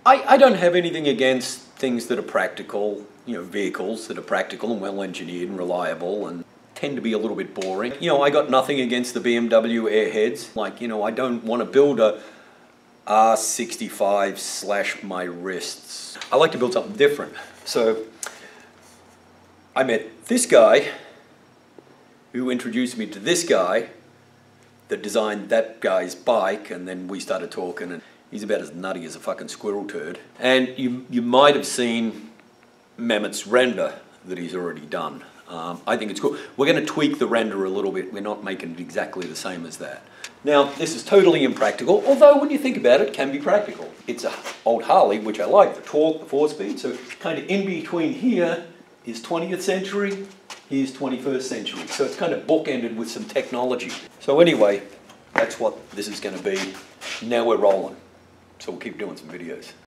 I don't have anything against things that are practical, you know, vehicles that are practical and well engineered and reliable and tend to be a little bit boring. You know, I got nothing against the BMW Airheads. Like, you know, I don't want to build a R65 slash my wrists. I like to build something different. So I met this guy who introduced me to this guy that designed that guy's bike, and then we started talking, and he's about as nutty as a fucking squirrel turd. And you might have seen Mehmet's render that he's already done. I think it's cool. We're going to tweak the render a little bit. We're not making it exactly the same as that. Now, this is totally impractical, although when you think about it, it can be practical. It's an old Harley, which I like, the torque, the 4-speed, so kind of in between here is 20th century, here's 21st century. So it's kind of bookended with some technology. So anyway, that's what this is going to be. Now we're rolling. So we'll keep doing some videos.